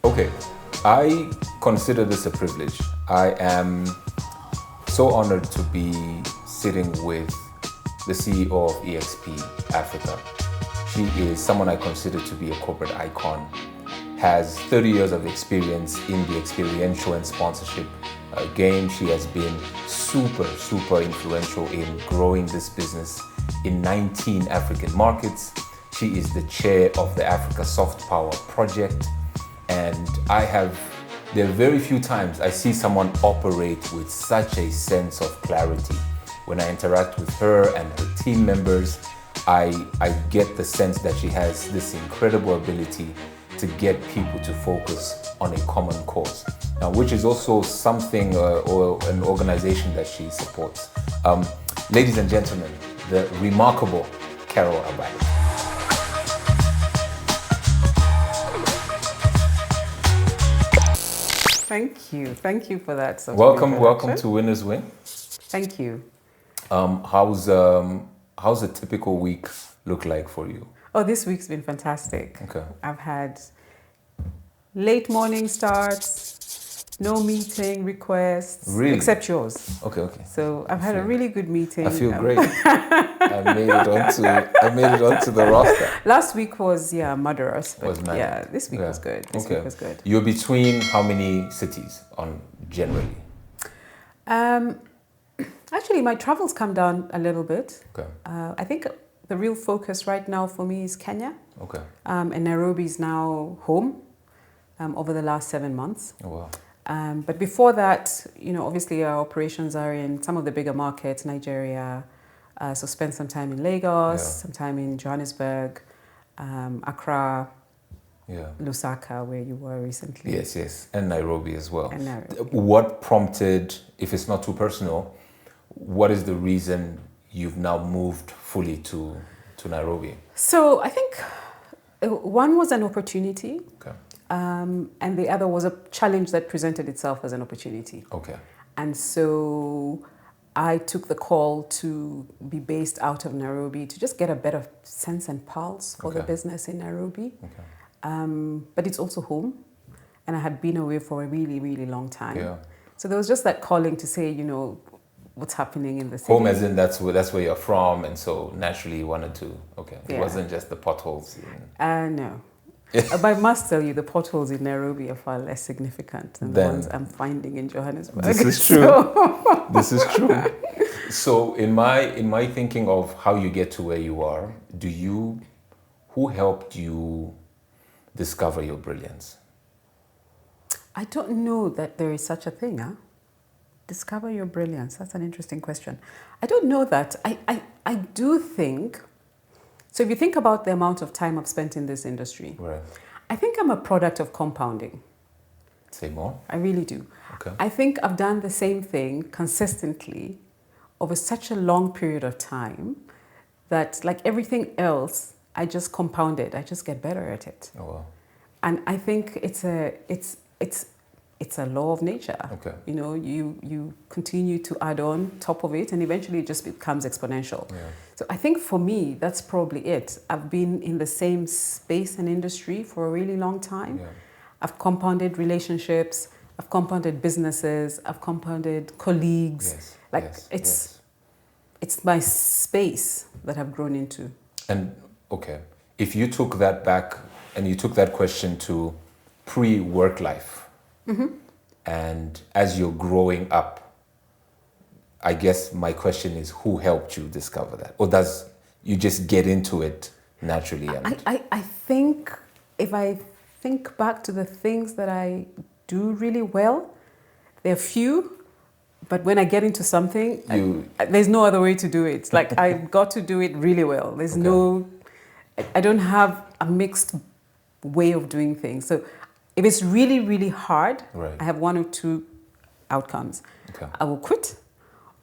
Okay, I consider this a privilege. I am so honored to be sitting with the CEO of EXP Africa. She is someone I consider to be a corporate icon, has 30 years of experience in the experiential and sponsorship game. She has been super influential in growing this business in 19 African markets. She is the chair of the Africa Soft Power Project. And there are very few times I see someone operate with such a sense of clarity. When I interact with her and her team members, I get the sense that she has this incredible ability to get people to focus on a common cause, which is also something or an organization that she supports. Ladies and gentlemen, the remarkable Carol Abade. Thank you for that. Welcome to Winners Win. Thank you. How's a typical week look like for you? Oh, this week's been fantastic. Okay. I've had late morning starts, no meeting requests, Really? except yours. Okay. So I've had a really good meeting. I feel great. I made it onto the roster. Last week was murderous, but Was mad. yeah, this week was good. This week was good. You're between how many cities generally? Actually, my travels come down a little bit. Okay. I think the real focus right now for me is Kenya. Okay. And Nairobi is now home over the last 7 months. Oh, wow. But before that, obviously our operations are in some of the bigger markets, Nigeria. So spent some time in Lagos, some time in Johannesburg, Accra, Lusaka, where you were recently. Yes. And Nairobi as well. And Nairobi. What prompted, if it's not too personal, what is the reason you've now moved fully to Nairobi? So I think one was an opportunity. Okay. And the other was a challenge that presented itself as an opportunity. Okay. And so I took the call to be based out of Nairobi to just get a better sense and pulse for the business in Nairobi. Okay. But it's also home, and I had been away for a really, really long time. Yeah. So there was just that calling to say, what's happening in the city. Home as in that's where you're from, and so naturally you wanted to, It Yeah. wasn't just the potholes. No. But I must tell you, the potholes in Nairobi are far less significant than the ones I'm finding in Johannesburg. This is true. This is true. So in my thinking of how you get to where you are, who helped you discover your brilliance? I don't know that there is such a thing, huh? Discover your brilliance. That's an interesting question. I don't know that. I do think, so if you think about the amount of time I've spent in this industry, Right. I think I'm a product of compounding. Say more. I really do. Okay. I think I've done the same thing consistently over such a long period of time that, like everything else, I just compounded. I just get better at it. Oh, wow. And I think it's a law of nature. Okay. You continue to add on top of it, and eventually it just becomes exponential. Yeah. So I think for me, that's probably it. I've been in the same space and industry for a really long time. Yeah. I've compounded relationships, I've compounded businesses, I've compounded colleagues. Yes. It's my space that I've grown into. And okay, if you took that back and you took that question to pre-work life, and as you're growing up, I guess my question is, who helped you discover that? Or does you just get into it naturally? I think if I think back to the things that I do really well, there are few, but when I get into something, there's no other way to do it. Like I've got to do it really well. I don't have a mixed way of doing things. So if it's really, really hard, I have one or two outcomes. Okay. I will quit.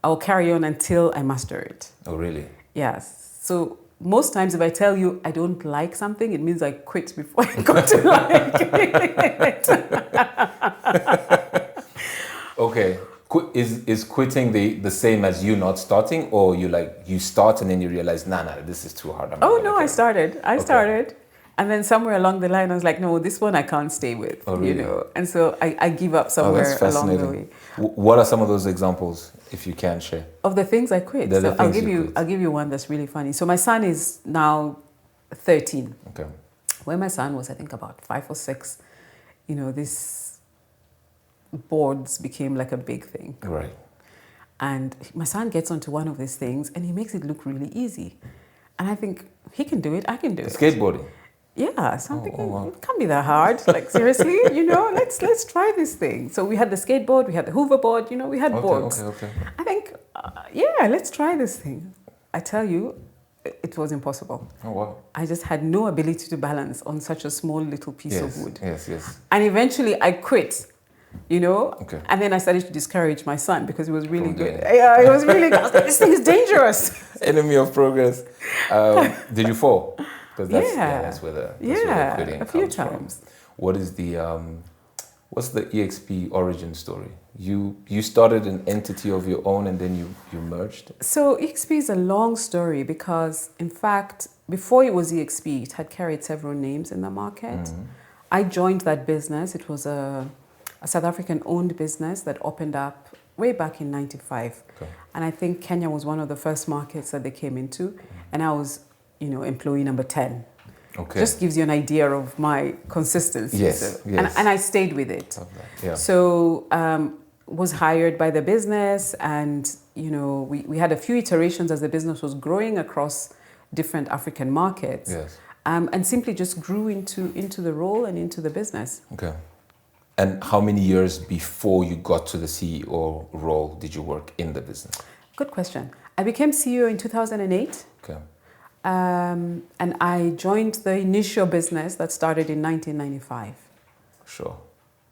I will carry on until I master it. Oh, really? Yes. So most times if I tell you I don't like something, it means I quit before I got to like it. Okay. Is quitting the same as you not starting, or you start and then you realize, nah, this is too hard. I started. And then somewhere along the line, I was like, no, this one I can't stay with, Oh, really? you know. And so I give up somewhere along the way. What are some of those examples, if you can share? Of the things I quit. So I'll give you one that's really funny. So my son is now 13. Okay. When my son was, I think, about 5 or 6, you know, this boards became like a big thing. Right. And my son gets onto one of these things and he makes it look really easy. And I think, he can do it, I can do it. Skateboarding? Yeah, something it can't be that hard. Like, seriously, you know, let's try this thing. So we had the skateboard, we had the hoverboard, you know, we had boards. Okay. I think, yeah, let's try this thing. I tell you, it was impossible. Oh, wow. I just had no ability to balance on such a small little piece of wood. Yes. And eventually I quit, you know, Okay. and then I started to discourage my son because it was really good. Yeah, it was really good. This thing is dangerous. Enemy of progress. Did you fall? Because that's where the quitting a few comes times. From. What is what's the EXP origin story? You started an entity of your own and then you merged? So EXP is a long story because, in fact, before it was EXP, it had carried several names in the market. Mm-hmm. I joined that business. It was a South African-owned business that opened up way back in '95. Okay. And I think Kenya was one of the first markets that they came into. Mm-hmm. And I was, you know, employee number 10. Okay. Just gives you an idea of my consistency. Yes. And I stayed with it. Yeah. So was hired by the business, and you know we had a few iterations as the business was growing across different African markets. Yes. And simply just grew into the role and into the business. Okay. And how many years before you got to the CEO role did you work in the business? Good question. I became CEO in 2008. Okay. And I joined the initial business that started in 1995. Sure.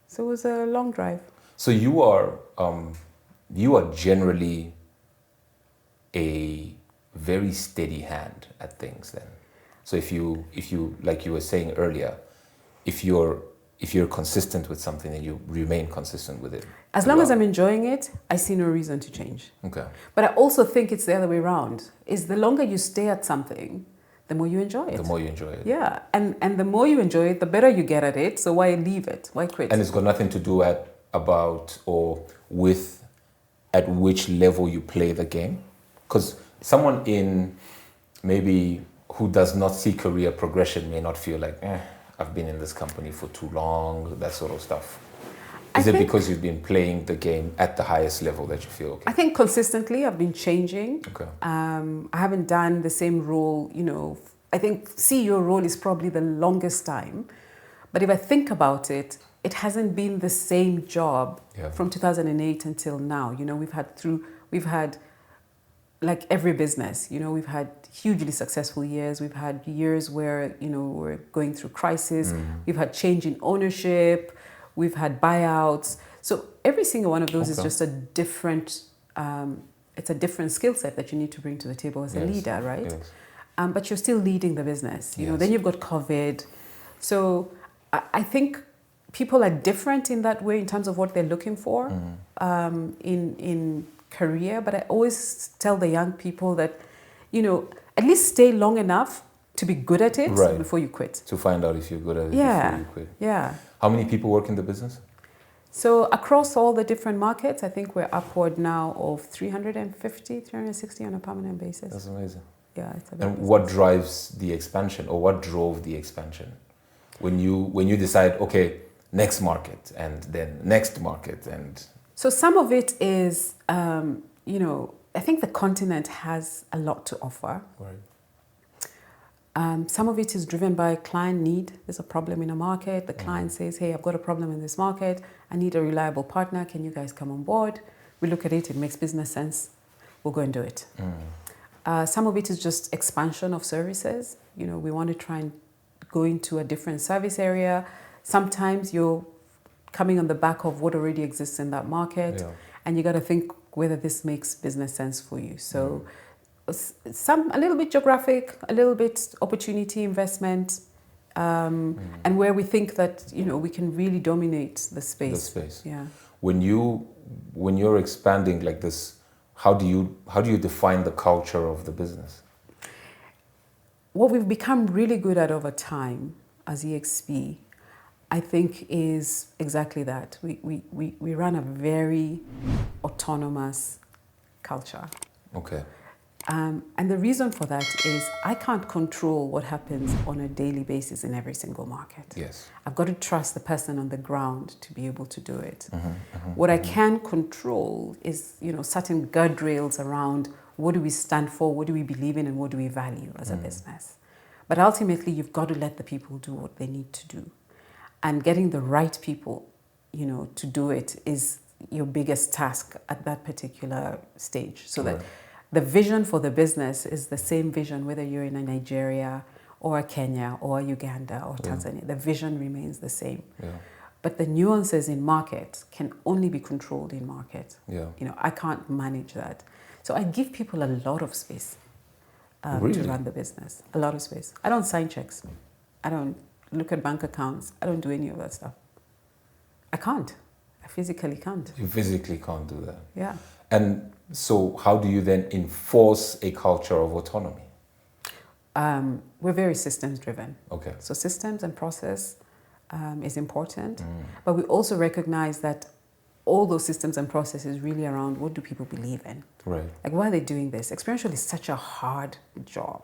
So it was a long drive. So you are generally a very steady hand at things then. So if you like you were saying earlier, if you're consistent with something, then you remain consistent with it. As long as I'm enjoying it, I see no reason to change. Okay. But I also think it's the other way around. Is the longer you stay at something, the more you enjoy it. The more you enjoy it. Yeah. And the more you enjoy it, the better you get at it. So why leave it? Why quit? And it's got nothing to do with at which level you play the game. Because someone in maybe who does not see career progression may not feel like, I've been in this company for too long, that sort of stuff. Is it because you've been playing the game at the highest level that you feel okay? I think consistently I've been changing. Okay. I haven't done the same role, you know. I think CEO role is probably the longest time. But if I think about it, it hasn't been the same job from 2008 until now. You know, we've had like every business, you know, we've had hugely successful years. We've had years where, you know, we're going through crisis. We've had change in ownership. We've had buyouts. So every single one of those is just a different, it's a different skill set that you need to bring to the table as a leader, right? Yes. But you're still leading the business. You know, then you've got COVID. So I think people are different in that way in terms of what they're looking for in career. But I always tell the young people that, you know, at least stay long enough to be good at it before you quit. To find out if you're good at it before you quit. Yeah. How many people work in the business? So across all the different markets, I think we're upward now of 350, 360 on a permanent basis. That's amazing. Yeah, it's a big And business. what drives the expansion, or what drove the expansion? When you decide, okay, next market and then next market and... So some of it is, you know, I think the continent has a lot to offer. Right. Some of it is driven by client need. There's a problem in a market. The client says, hey, I've got a problem in this market. I need a reliable partner. Can you guys come on board? We look at it. It makes business sense. We'll go and do it. Some of it is just expansion of services. You know, we want to try and go into a different service area. Sometimes you're coming on the back of what already exists in that market. And you got to think whether this makes business sense for you. So a little bit geographic, a little bit opportunity investment, and where we think that, you know, we can really dominate the space. The space. Yeah. When you're expanding like this, how do you define the culture of the business? What we've become really good at over time as EXP, I think, is exactly that. We run a very autonomous culture. Okay. And the reason for that is I can't control what happens on a daily basis in every single market. Yes. I've got to trust the person on the ground to be able to do it. What I can control is, certain guardrails around what do we stand for, what do we believe in, and what do we value as a business. But ultimately, you've got to let the people do what they need to do. And getting the right people, to do it is your biggest task at that particular stage. So that the vision for the business is the same vision, whether you're in a Nigeria or a Kenya or a Uganda or Tanzania. The vision remains the same. Yeah. But the nuances in market can only be controlled in market. Yeah. I can't manage that. So I give people a lot of space Really? to run the business. A lot of space. I don't sign checks. I don't look at bank accounts. I don't do any of that stuff. I can't. I physically can't. You physically can't do that. Yeah. And so how do you then enforce a culture of autonomy? We're very systems driven. Okay. So systems and process is important. But we also recognize that all those systems and processes really around what do people believe in. Right. Like, why are they doing this? Experiential is such a hard job.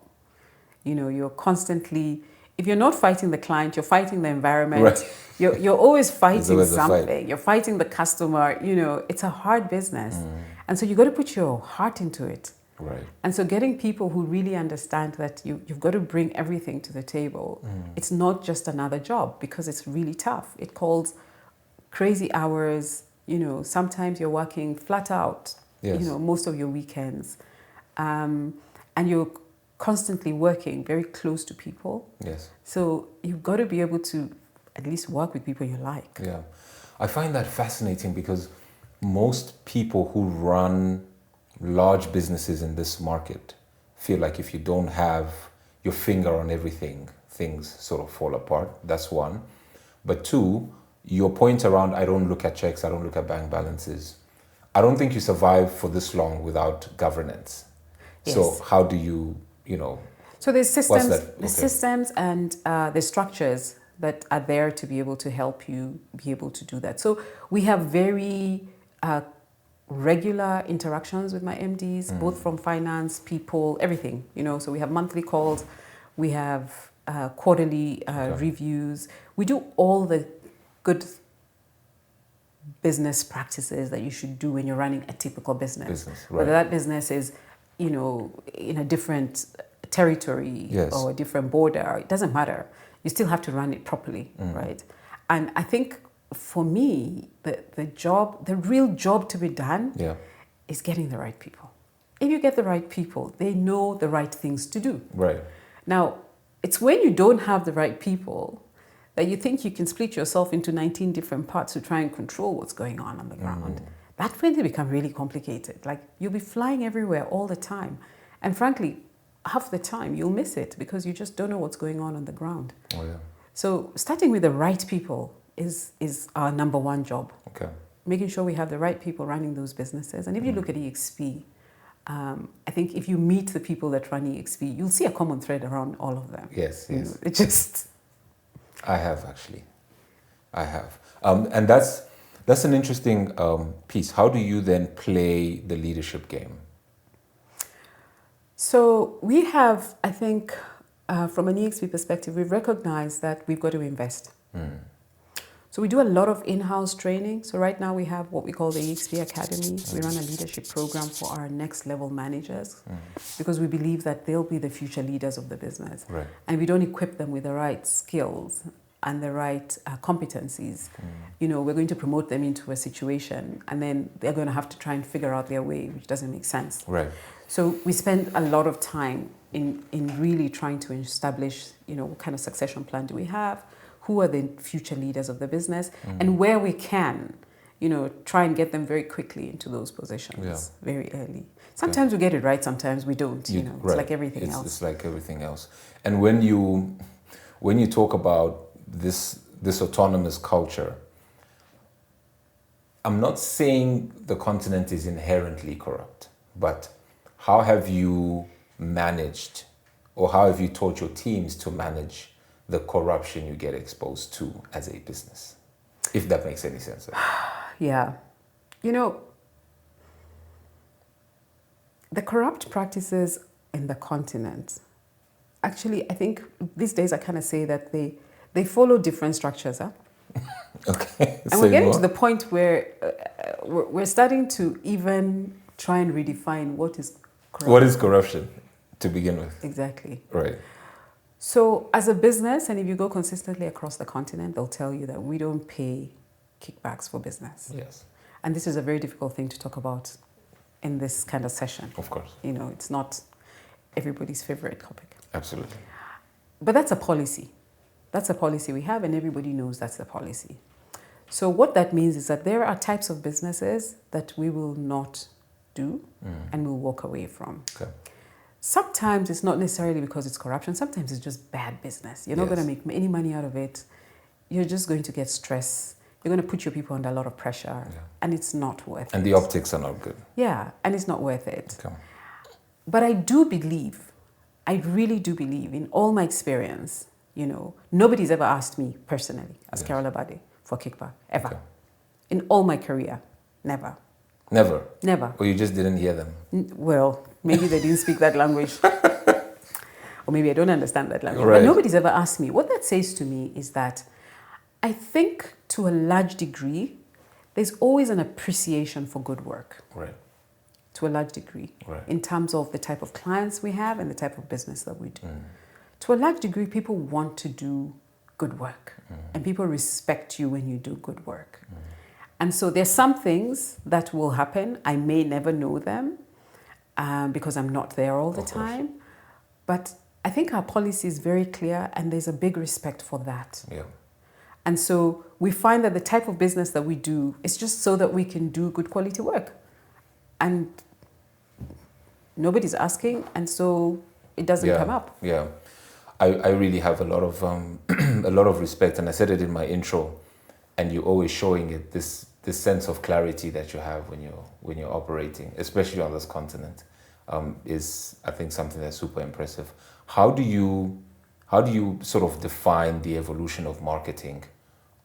You're constantly, if you're not fighting the client, you're fighting the environment. Right. You're always fighting always a something. fight. You're fighting the customer. It's a hard business. And so you've got to put your heart into it. Right. And so getting people who really understand that you've got to bring everything to the table. It's not just another job, because it's really tough. It calls crazy hours. Sometimes you're working flat out, Yes. most of your weekends. And you're constantly working very close to people. Yes. So you've got to be able to at least work with people you like. Yeah. I find that fascinating because most people who run large businesses in this market feel like if you don't have your finger on everything, things sort of fall apart. That's one. But two, your point around I don't look at checks, I don't look at bank balances. I don't think you survive for this long without governance. Yes. So how do you, So there's systems, What's that? there's Okay. systems and there's structures that are there to be able to help you be able to do that. So we have very regular interactions with my MDs, both from finance, people, everything. So we have monthly calls, we have quarterly reviews. We do all the good business practices that you should do when you're running a typical business. Right. Whether that business is, in a different territory Yes. or a different border, it doesn't matter. You still have to run it properly, right? And I think for me, the real job to be done is getting the right people. If you get the right people, they know the right things to do. Right. Now, it's when you don't have the right people that you think you can split yourself into 19 different parts to try and control what's going on the ground. That's when they become really complicated. Like, you'll be flying everywhere all the time. And frankly, half the time you'll miss it because you just don't know what's going on the ground. Oh, yeah. So starting with the right people is our number one job. Okay. Making sure we have the right people running those businesses. And if you look at EXP, I think if you meet the people that run EXP, you'll see a common thread around all of them. Yes, yes. It just... I have, actually. I have. And that's an interesting piece. How do you then play the leadership game? So we have, I think, from an EXP perspective, we've recognized that we've got to invest. So we do a lot of in-house training. So right now we have what we call the EXP Academy. We run a leadership program for our next level managers because we believe that they'll be the future leaders of the business. Right. And we don't equip them with the right skills and the right competencies. We're going to promote them into a situation and then they're going to have to try and figure out their way, which doesn't make sense. Right. So we spend a lot of time in really trying to establish, what kind of succession plan do we have? Who are the future leaders of the business? And where we can, try and get them very quickly into those positions very early. Sometimes we get it right, sometimes we don't, It's like everything else. It's like everything else. And when you talk about this autonomous culture, I'm not saying the continent is inherently corrupt, but how have you managed or how have you taught your teams to manage the corruption you get exposed to as a business, if that makes any sense. Yeah. You know, the corrupt practices in the continent, actually, I think these days I kind of say that they follow different structures. Huh? Okay. And we're getting to the point where we're starting to even try and redefine what is corruption. What is corruption to begin with? Exactly. Right. So as a business, and if you go consistently across the continent, they'll tell you that we don't pay kickbacks for business. Yes. And this is a very difficult thing to talk about in this kind of session. Of course. You know, it's not everybody's favorite topic. Absolutely. But that's a policy. That's a policy we have, and everybody knows that's the policy. So what that means is that there are types of businesses that we will not do and we'll walk away from. Okay. Sometimes it's not necessarily because it's corruption. Sometimes it's just bad business. You're not going to make any money out of it. You're just going to get stress. You're going to put your people under a lot of pressure, and it's not worth it. And the optics are not good. Yeah, and it's not worth it. Okay. But I do believe, I really do believe, in all my experience, you know, nobody's ever asked me personally, as Carol Abade, for kickback, ever. Okay. In all my career, never. Never? Never. Or you just didn't hear them? Well, maybe they didn't speak that language. Or maybe I don't understand that language. Right. But nobody's ever asked me. What that says to me is that I think to a large degree, there's always an appreciation for good work. Right. To a large degree. Right. In terms of the type of clients we have and the type of business that we do. To a large degree, people want to do good work. And people respect you when you do good work. And so there's some things that will happen. I may never know them because I'm not there all the time. But I think our policy is very clear, and there's a big respect for that. Yeah. And so we find that the type of business that we do is just so that we can do good quality work. And nobody's asking, and so it doesn't come up. Yeah. I really have a lot of a lot of respect, and I said it in my intro, and you're always showing it, this sense of clarity that you have when you're operating, especially on this continent, is, I think, something that's super impressive. How do you sort of define the evolution of marketing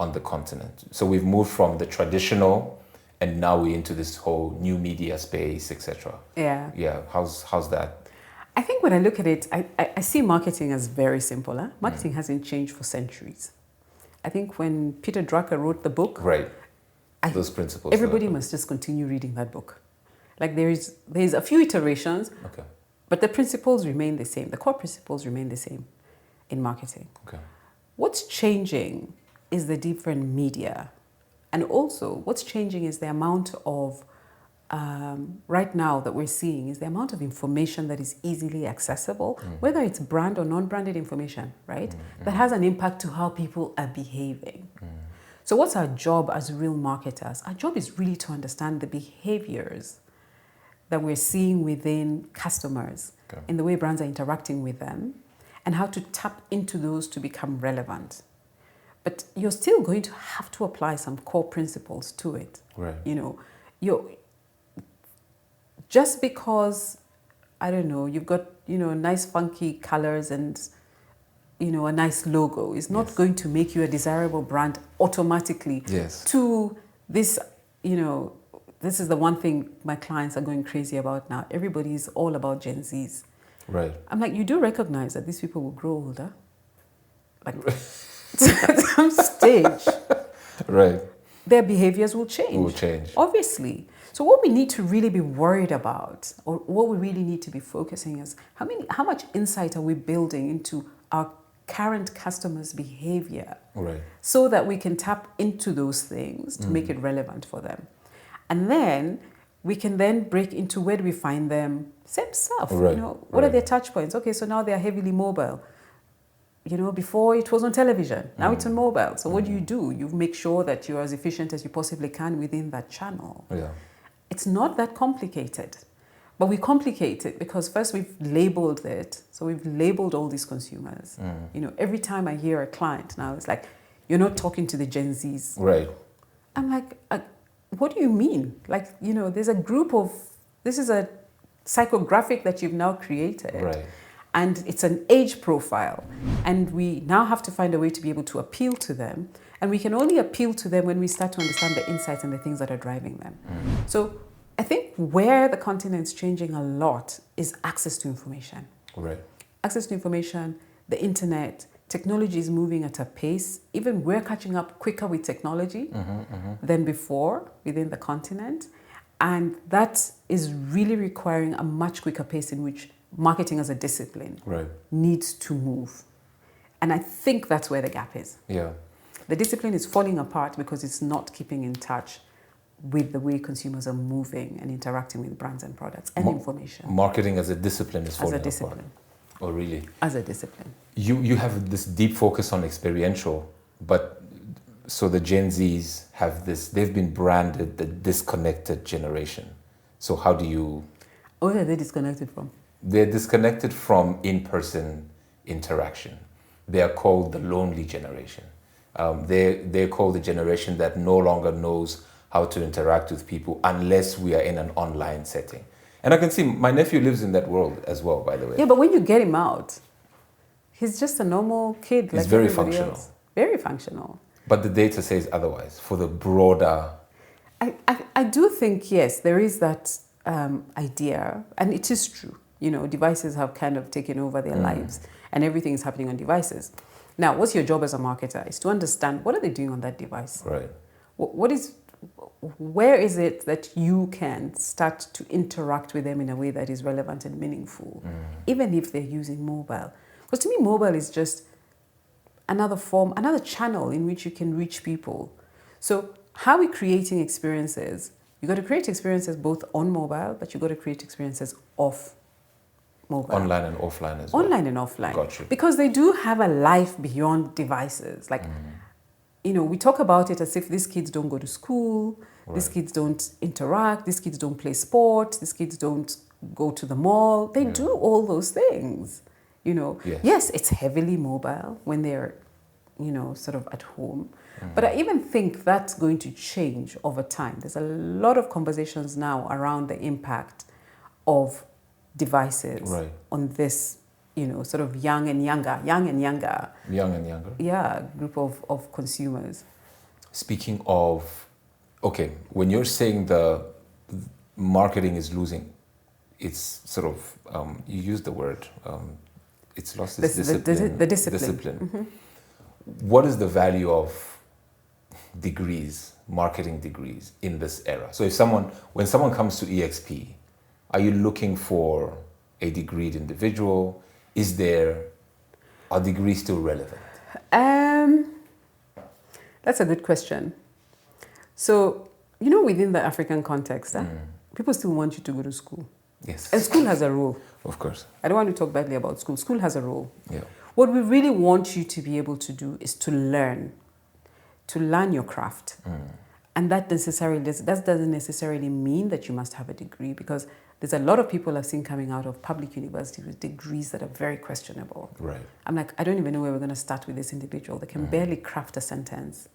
on the continent? So we've moved from the traditional, and now we're into this whole new media space, etc. Yeah. Yeah. How's that? I think when I look at it, I see marketing as very simple. Huh? Marketing hasn't changed for centuries. I think when Peter Drucker wrote the book, right, those principles, everybody must just continue reading that book. Like there's a few iterations, but the principles remain the same. The core principles remain the same in marketing. Okay. What's changing is the different media, and also what's changing is the amount of right now that we're seeing is the amount of information that is easily accessible, whether it's brand or non-branded information, right? That has an impact to how people are behaving. So what's our job as real marketers? Our job is really to understand the behaviors that we're seeing within customers in the way brands are interacting with them, and how to tap into those to become relevant. But you're still going to have to apply some core principles to it. Right. You know, just because, I don't know, you've got, nice funky colors and, a nice logo is not going to make you a desirable brand automatically. Yes. To this, this is the one thing my clients are going crazy about now. Everybody is all about Gen Zs. Right. I'm like, you do recognize that these people will grow older? Like, at some stage. Right. Their behaviors will change. Obviously. So what we need to really be worried about, or what we really need to be focusing is how much insight are we building into our current customers' behavior, so that we can tap into those things to make it relevant for them. And then we can then break into where do we find them? Same stuff. What are their touch points? Okay, so now they are heavily mobile. Before it was on television, now it's on mobile. So what do? You make sure that you're as efficient as you possibly can within that channel. Yeah. It's not that complicated, but we complicate it because first we've labeled it. So we've labeled all these consumers. Every time I hear a client now, it's like, you're not talking to the Gen Zs. Right. I'm like, what do you mean? Like, there's a group of, this is a psychographic that you've now created. Right. and it's an age profile. And we now have to find a way to be able to appeal to them. And we can only appeal to them when we start to understand the insights and the things that are driving them. So I think where the continent's changing a lot is access to information. Right. Access to information, the internet, technology is moving at a pace. Even we're catching up quicker with technology than before within the continent. And that is really requiring a much quicker pace in which marketing as a discipline needs to move. And I think that's where the gap is. Yeah. The discipline is falling apart because it's not keeping in touch with the way consumers are moving and interacting with brands and products and information. Marketing as a discipline is falling apart. As a discipline. Oh, really? As a discipline. You have this deep focus on experiential, but so the Gen Zs have this, they've been branded the disconnected generation. So how do you... What are they disconnected from? They're disconnected from in-person interaction. They are called the lonely generation. They're called the generation that no longer knows how to interact with people unless we are in an online setting. And I can see my nephew lives in that world as well, by the way. Yeah, but when you get him out, he's just a normal kid. He's very functional. Else. Very functional. But the data says otherwise for the broader... I do think, yes, there is that idea, and it is true. You know, devices have kind of taken over their lives and everything is happening on devices. Now, what's your job as a marketer is to understand what are they doing on that device? Right. Where is it that you can start to interact with them in a way that is relevant and meaningful, even if they're using mobile? Because to me, mobile is just another form, another channel in which you can reach people. So how are we creating experiences? You got to create experiences both on mobile, but you got to create experiences off mobile. Online and offline as well. Online and offline. Got you. Because they do have a life beyond devices. Like, you know, we talk about it as if these kids don't go to school, these kids don't interact, these kids don't play sport, these kids don't go to the mall. They do all those things, you know. Yes, it's heavily mobile when they're, you know, sort of at home. But I even think that's going to change over time. There's a lot of conversations now around the impact of devices on this, you know, sort of young and younger. Yeah, group of consumers. Speaking of, okay, when you're saying the marketing is losing, it's sort of, you use the word, it's lost its discipline. The discipline. What is the value of degrees, marketing degrees in this era? So when someone comes to EXP, are you looking for a degreed individual? Are degrees still relevant? That's a good question. So, you know, within the African context, people still want you to go to school. Yes. And school has a role. Of course. I don't want to talk badly about school. School has a role. Yeah. What we really want you to be able to do is to learn your craft. And that doesn't necessarily mean that you must have a degree, because there's a lot of people I've seen coming out of public universities with degrees that are very questionable. Right. I'm like, I don't even know where we're going to start with this individual. They can barely craft a sentence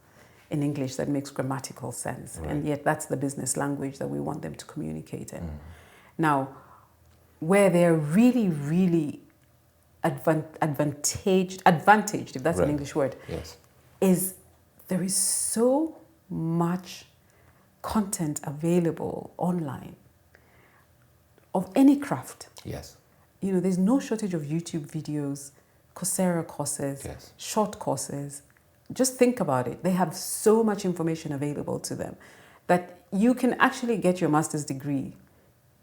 in English that makes grammatical sense. And yet that's the business language that we want them to communicate in. Now, where they're really, really advantaged, if that's an English word, is there is so much content available online of any craft. Yes. You know, there's no shortage of YouTube videos, Coursera courses, short courses. Just think about it. They have so much information available to them that you can actually get your master's degree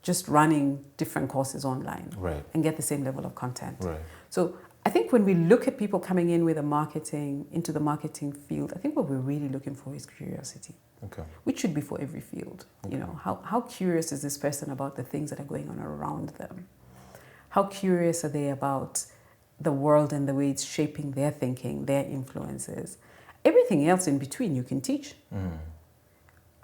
just running different courses online and get the same level of content. So I think when we look at people coming in with into the marketing field, I think what we're really looking for is curiosity, which should be for every field. You know, how curious is this person about the things that are going on around them? How curious are they about the world and the way it's shaping their thinking, their influences? Everything else in between you can teach.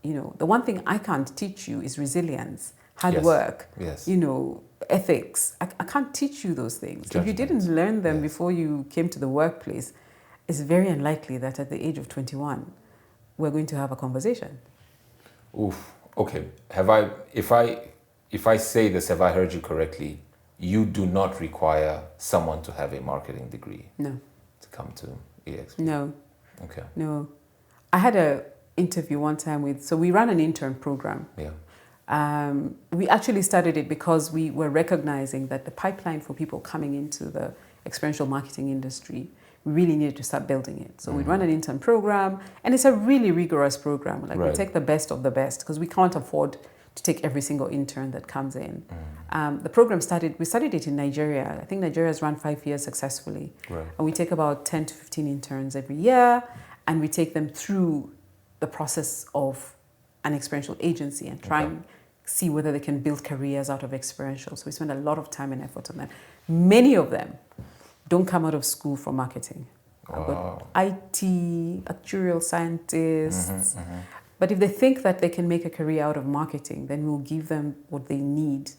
You know, the one thing I can't teach you is resilience, hard work, you know, ethics. I can't teach you those things. If you didn't learn them before you came to the workplace, it's very unlikely that at the age of 21, we're going to have a conversation. Oof. Okay. If I say this, have I heard you correctly? you do not require someone to have a marketing degree. No. To come to EXP. No. Okay. No. I had a interview one time so we ran an intern program. Yeah. We actually started it because we were recognizing that the pipeline for people coming into the experiential marketing industry, we really needed to start building it. So we run an intern program, and it's a really rigorous program. Like we take the best of the best because we can't afford to take every single intern that comes in. The program we started it in Nigeria. I think Nigeria has run 5 years successfully. Right. And we take about 10 to 15 interns every year, and we take them through the process of an experiential agency and try and see whether they can build careers out of experiential. So we spend a lot of time and effort on that. Many of them don't come out of school for marketing. Wow. IT, actuarial scientists. But if they think that they can make a career out of marketing, then we'll give them what they need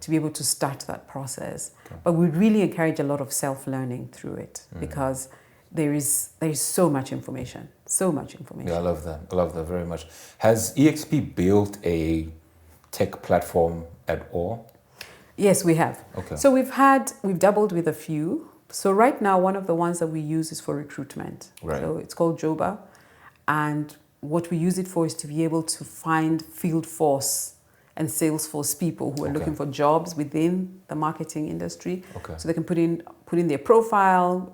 to be able to start that process. Okay. But we really encourage a lot of self-learning through it because there is so much information. So much information. Yeah, I love that. I love that very much. Has EXP built a tech platform at all? Yes, we have. Okay. So we've doubled with a few. So right now, one of the ones that we use is for recruitment. Right. So it's called Joba. And what we use it for is to be able to find field force and sales force people who are looking for jobs within the marketing industry. Okay. So they can put in their profile,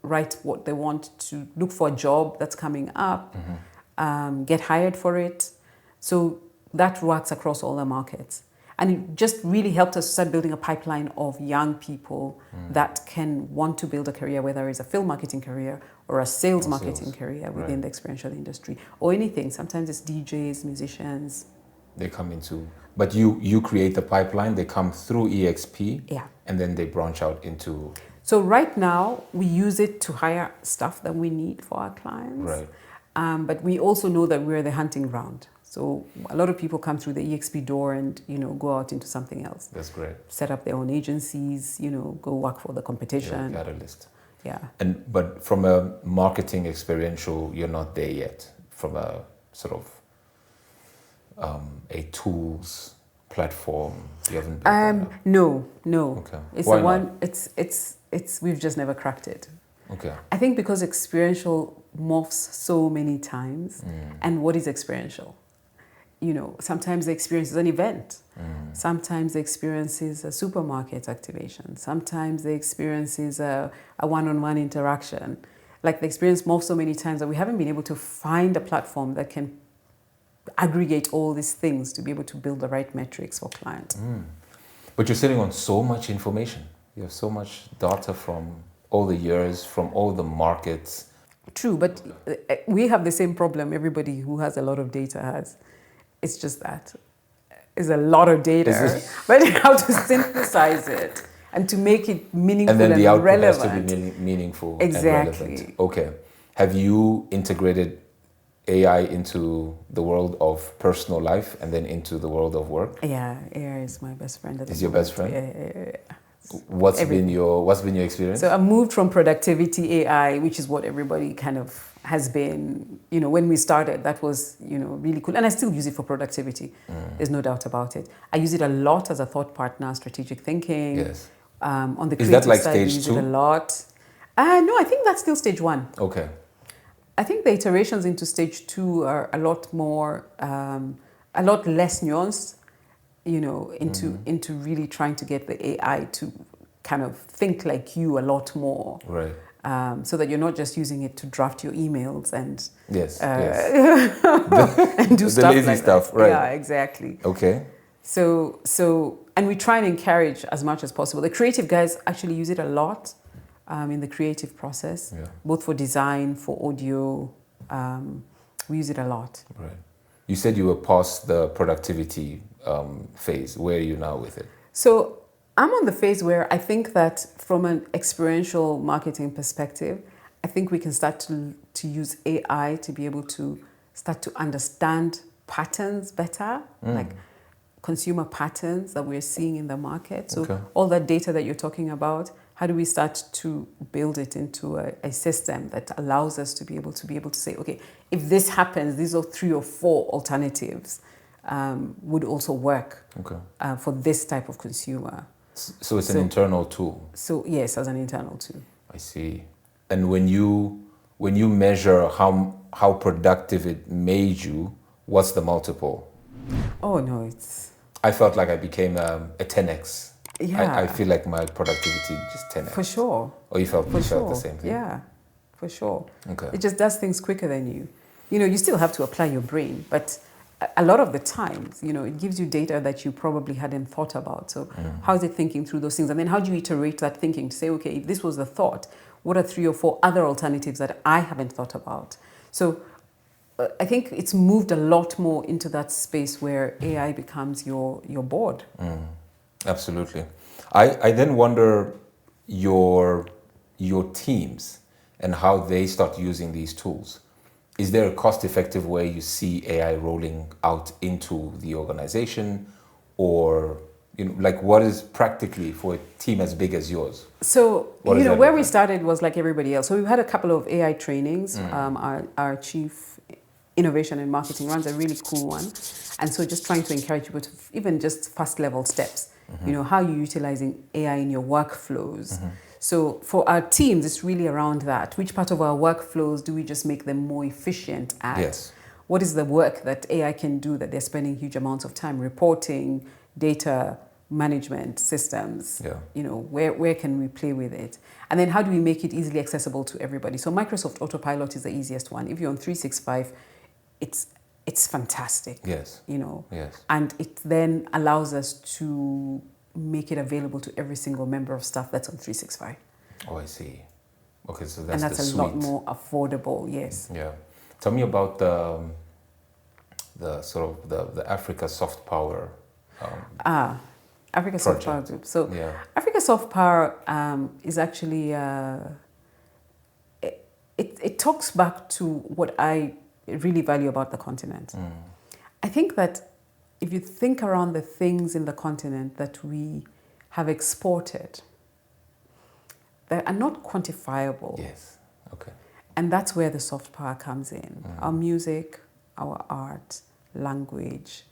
write what they want to look for a job that's coming up, get hired for it. So that works across all the markets. And it just really helped us start building a pipeline of young people that can want to build a career, whether it's a film marketing career or a sales marketing career within the experiential industry or anything. Sometimes it's DJs, musicians. They come into, but you create the pipeline, they come through EXP and then they branch out into. So right now we use it to hire stuff that we need for our clients. Right. But we also know that we're the hunting ground. So a lot of people come through the EXP door and, go out into something else. That's great. Set up their own agencies, go work for the competition. Catalyst. Yeah. But from a marketing experiential, you're not there yet. From a sort of a tools platform, you haven't built that up? No. Okay. It's Why the not? one. It's we've just never cracked it. Okay. I think because experiential morphs so many times, and what is experiential? Sometimes the experience is an event. Sometimes the experience is a supermarket activation. Sometimes the experience is a one-on-one interaction. Like the experience morphs so many times that we haven't been able to find a platform that can aggregate all these things to be able to build the right metrics for clients. But you're sitting on so much information. You have so much data from all the years, from all the markets. True, but we have the same problem everybody who has a lot of data has. It's just that it's a lot of data, but how to synthesize it and to make it meaningful and then the output relevant. has to be meaningful Exactly. and relevant. Okay. Have you integrated AI into the world of personal life and then into the world of work? Yeah, AI is my best friend. Is your best friend? Yeah. What's been your experience? So I moved from productivity AI, which is what everybody kind of has been, when we started, that was, really cool. And I still use it for productivity. There's no doubt about it. I use it a lot as a thought partner, strategic thinking. Yes. On the is creative that like side, stage we use 2? it a lot. No, I think that's still stage 1. Okay. I think the iterations into stage 2 are a lot more, a lot less nuanced, into really trying to get the AI to kind of think like you a lot more. Right. So that you're not just using it to draft your emails and yes. and do the stuff lazy like stuff, that. right? Yeah, exactly. Okay. So and we try and encourage as much as possible. The creative guys actually use it a lot in the creative process, both for design, for audio. We use it a lot. Right. You said you were past the productivity phase. Where are you now with it? So I'm on the phase where I think that from an experiential marketing perspective, I think we can start to use AI to be able to start to understand patterns better, like consumer patterns that we're seeing in the market. So all that data that you're talking about, how do we start to build it into a system that allows us to be able to say, okay, if this happens, these are 3 or 4 alternatives would also work for this type of consumer. So it's an internal tool. So yes, as an internal tool. I see. And when you measure how productive it made you, what's the multiple? Oh no, it's. I felt like I became a 10x. Yeah. I feel like my productivity just 10x. For sure. Or you felt the same thing? Yeah, for sure. Okay. It just does things quicker than you. You know, you still have to apply your brain, but a lot of the times, you know, it gives you data that you probably hadn't thought about. So how is it thinking through those things? And then how do you iterate that thinking to say, okay, if this was the thought, what are 3 or 4 other alternatives that I haven't thought about? So I think it's moved a lot more into that space where AI becomes your board. Absolutely. I then wonder your teams and how they start using these tools. Is there a cost-effective way you see AI rolling out into the organization, or like what is practically for a team as big as yours? So where we started was like everybody else. So we've had a couple of AI trainings. Our chief innovation and marketing runs a really cool one, and so just trying to encourage people to even just first level steps. You know, how you're utilizing AI in your workflows. So for our teams, it's really around that. Which part of our workflows do we just make them more efficient at? Yes. What is the work that AI can do that they're spending huge amounts of time reporting, data management systems? Yeah. You know, where can we play with it? And then how do we make it easily accessible to everybody? So Microsoft Autopilot is the easiest one. If you're on 365, it's fantastic. Yes. You know. Yes. And it then allows us to make it available to every single member of staff that's on 365. Oh, I see. Okay, so and that's the a suite. lot more affordable. Yes. Yeah. Tell me about the sort of the Africa Soft Power. Africa Soft Power Group. So yeah. Africa Soft Power is actually it talks back to what I really value about the continent. I think that if you think around the things in the continent that we have exported, that are not quantifiable. Yes. Okay. And that's where the soft power comes in. Our music, our art, language,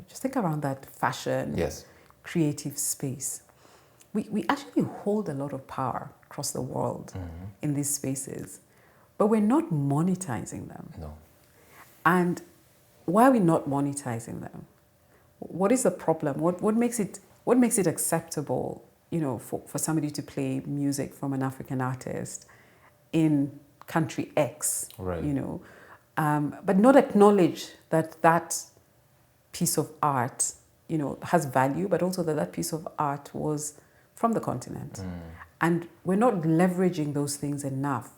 just think around that fashion, yes, creative space. We actually hold a lot of power across the world in these spaces, but we're not monetizing them. No. And why are we not monetizing them? What is the problem? What makes it acceptable, you know, for somebody to play music from an African artist in country X, right. You know, but not acknowledge that piece of art, you know, has value, but also that piece of art was from the continent. And we're not leveraging those things enough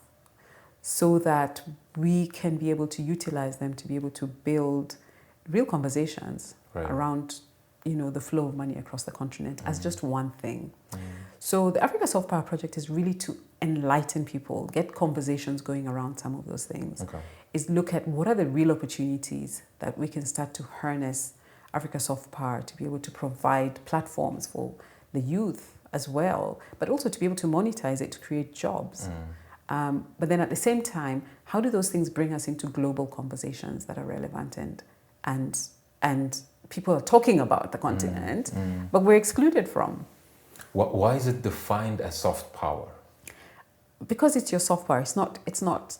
so that we can be able to utilize them to be able to build real conversations around, you know, the flow of money across the continent as just one thing. So the Africa Soft Power Project is really to enlighten people, get conversations going around some of those things. Okay. Is look at what are the real opportunities that we can start to harness Africa Soft Power to be able to provide platforms for the youth as well, but also to be able to monetize it to create jobs. But then at the same time, how do those things bring us into global conversations that are relevant and people are talking about the continent, but we're excluded from? Why is it defined as soft power? Because it's your soft power. It's not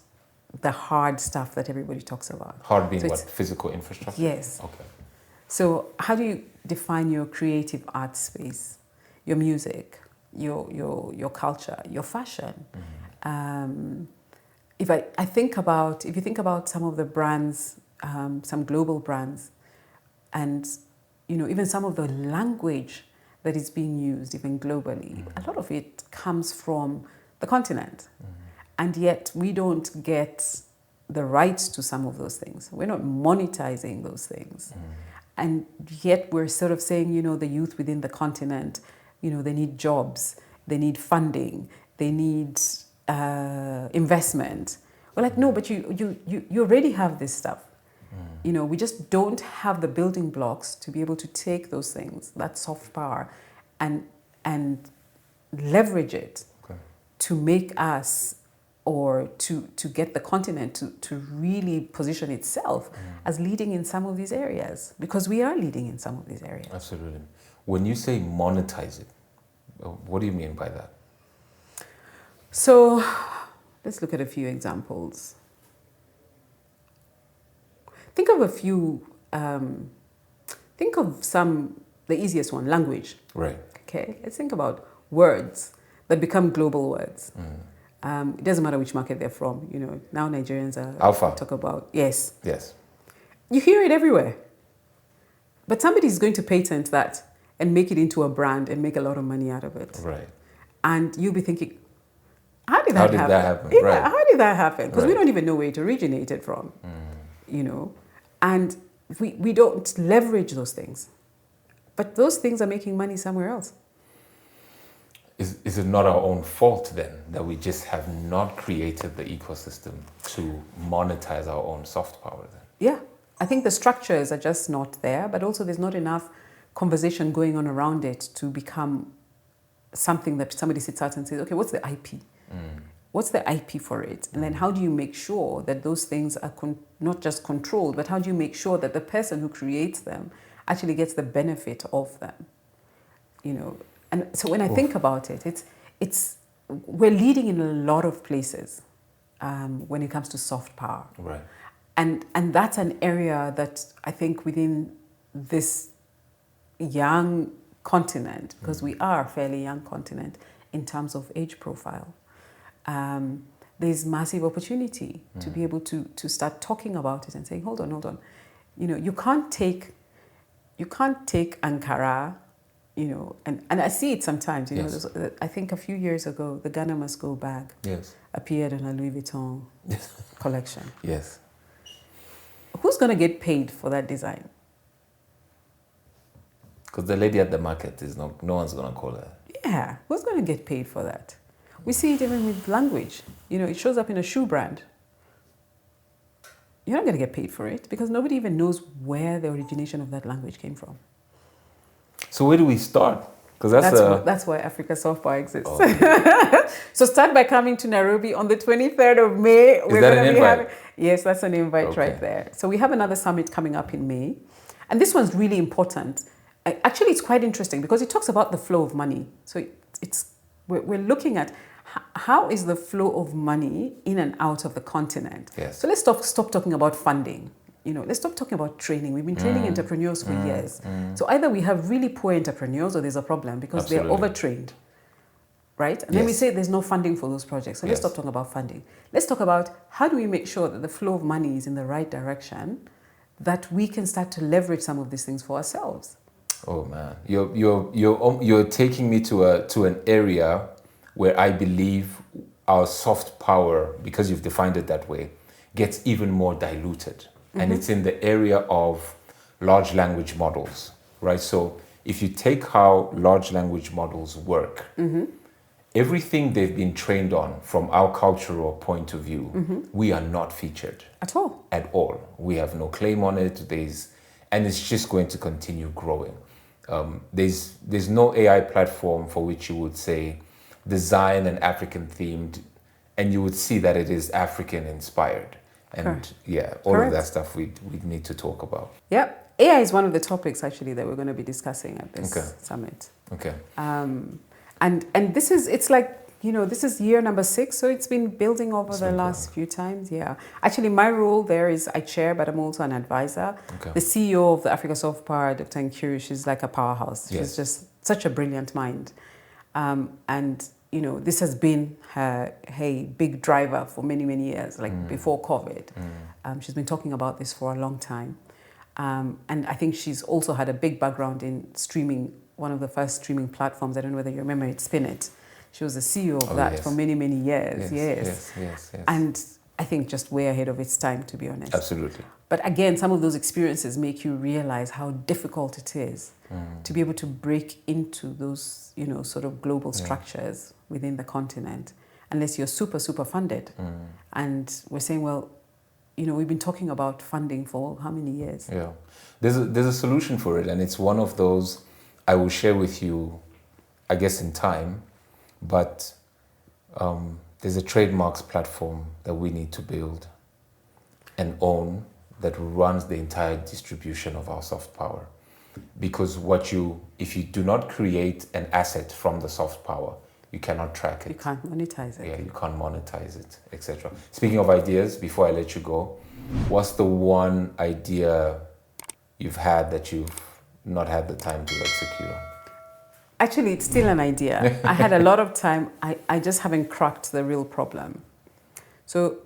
the hard stuff that everybody talks about. Hard being what? Physical infrastructure? Yes. Okay. So how do you define your creative art space, your music, your culture, your fashion? If you think about some of the brands, some global brands, and you know, even some of the language that is being used even globally, a lot of it comes from the continent. And yet we don't get the rights to some of those things. We're not monetizing those things. And yet we're sort of saying, you know, the youth within the continent, you know, they need jobs, they need funding, they need investment. We're like, no, but you already have this stuff. You know, we just don't have the building blocks to be able to take those things, that soft power, and leverage it to make us or to get the continent to really position itself as leading in some of these areas, because we are leading in some of these areas. Absolutely. When you say monetize it, what do you mean by that? So let's look at a few examples. Think of a few, think of the easiest one, language. Right. Okay, let's think about words that become global words. It doesn't matter which market they're from. Now Nigerians are Alpha. talk about, yes. Yes. You hear it everywhere. But somebody's going to patent that and make it into a brand and make a lot of money out of it. Right. And you'll be thinking, how did that happen? Yeah, right. How did that happen? Because we Right. don't even know where it originated from. And we don't leverage those things. But those things are making money somewhere else. Is it not our own fault then that we just have not created the ecosystem to monetize our own soft power then? Yeah, I think the structures are just not there, but also there's not enough conversation going on around it to become something that somebody sits out and says, okay, what's the IP? What's the IP for it? And then how do you make sure that those things are not just controlled, but how do you make sure that the person who creates them actually gets the benefit of them? And so when I think about it, we're leading in a lot of places when it comes to soft power. Right. And that's an area that I think within this young continent, because we are a fairly young continent in terms of age profile, there's massive opportunity to be able to start talking about it and saying, hold on. You can't take Ankara, and I see it sometimes. Yes. I think a few years ago, the Ghana Must Go bag appeared in a Louis Vuitton collection. Yes. Who's going to get paid for that design? Because the lady at the market no one's going to call her. Yeah, who's going to get paid for that? We see it even with language. It shows up in a shoe brand. You're not going to get paid for it because nobody even knows where the origination of that language came from. So where do we start? Because that's why Africa Soft Power exists. Oh. So start by coming to Nairobi on the 23rd of May. Is that an invite? Yes, that's an invite right there. So we have another summit coming up in May. And this one's really important. Actually, it's quite interesting because it talks about the flow of money. So we're looking at how is the flow of money in and out of the continent. Yes. So let's stop talking about funding. Let's stop talking about training. We've been training entrepreneurs for years. So either we have really poor entrepreneurs or there's a problem because they're overtrained, right? And then we say there's no funding for those projects. So let's stop talking about funding. Let's talk about how do we make sure that the flow of money is in the right direction, that we can start to leverage some of these things for ourselves. Oh man, you're taking me to an area where I believe our soft power, because you've defined it that way, gets even more diluted. And it's in the area of large language models, right? So if you take how large language models work, everything they've been trained on from our cultural point of view, we are not featured. At all. At all. We have no claim on it. And it's just going to continue growing. There's no AI platform for which you would say design and African themed, and you would see that it is African inspired. And all of that stuff we need to talk about. Yeah, AI is one of the topics actually that we're going to be discussing at this summit. Okay. And this is year number 6, so it's been building over the last few times. Yeah, actually my role there is I chair, but I'm also an advisor. Okay. The CEO of the Africa Soft Power, Dr. Nkiru, she's like a powerhouse. She's just such a brilliant mind, and this has been her big driver for many, many years, before COVID. She's been talking about this for a long time. And I think she's also had a big background in streaming, one of the first streaming platforms. I don't know whether you remember it, Spin It. She was the CEO of that for many, many years. Yes. And I think just way ahead of its time, to be honest. Absolutely. But again, some of those experiences make you realize how difficult it is to be able to break into those, sort of global structures within the continent, unless you're super, super funded. And we're saying, well, we've been talking about funding for how many years? Yeah. There's a solution for it, and it's one of those I will share with you, I guess, in time. But there's a trademarks platform that we need to build and own that runs the entire distribution of our soft power. Because if you do not create an asset from the soft power, you cannot track it. You can't monetize it. Yeah, you can't monetize it, etc. Speaking of ideas, before I let you go, what's the one idea you've had that you've not had the time to execute on? Actually, it's still an idea. I had a lot of time. I just haven't cracked the real problem. So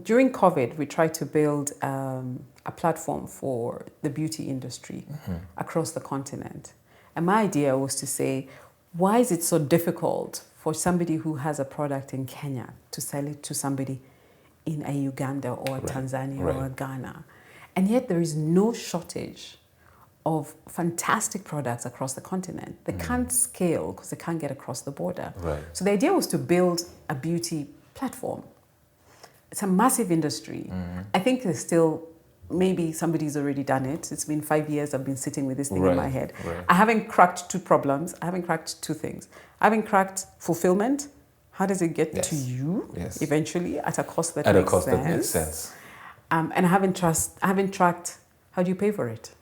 during COVID, we tried to build a platform for the beauty industry across the continent. And my idea was to say, why is it so difficult for somebody who has a product in Kenya to sell it to somebody in a Uganda or a Tanzania or a Ghana? And yet there is no shortage of fantastic products across the continent. They can't scale because they can't get across the border. Right. So the idea was to build a beauty platform. It's a massive industry. I think there's still, maybe somebody's already done it. It's been 5 years I've been sitting with this thing in my head. Right. I haven't cracked two problems. I haven't cracked two things. I haven't cracked fulfillment. How does it get to you eventually at a cost that makes sense? And I haven't tracked how do you pay for it?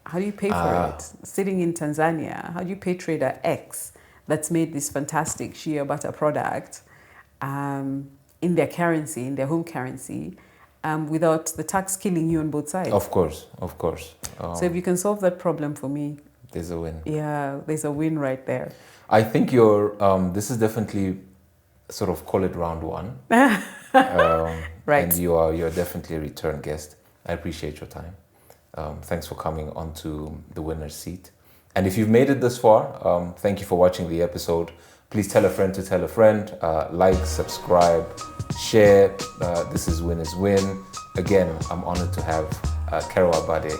How do you pay for it? Sitting in Tanzania, how do you pay trader X that's made this fantastic shea butter product in their currency, in their home currency, without the tax killing you on both sides? Of course. So if you can solve that problem for me, there's a win. Yeah, there's a win right there. I think this is definitely sort of call it round one. Right. And you're definitely a return guest. I appreciate your time. Thanks for coming onto the winner's seat. And if you've made it this far, thank you for watching the episode. Please tell a friend to tell a friend. Like, subscribe, share. This is Win is Win. Again, I'm honored to have Carol Abade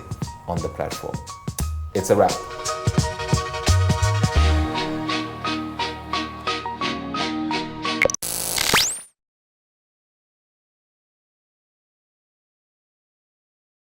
on the platform. It's a wrap.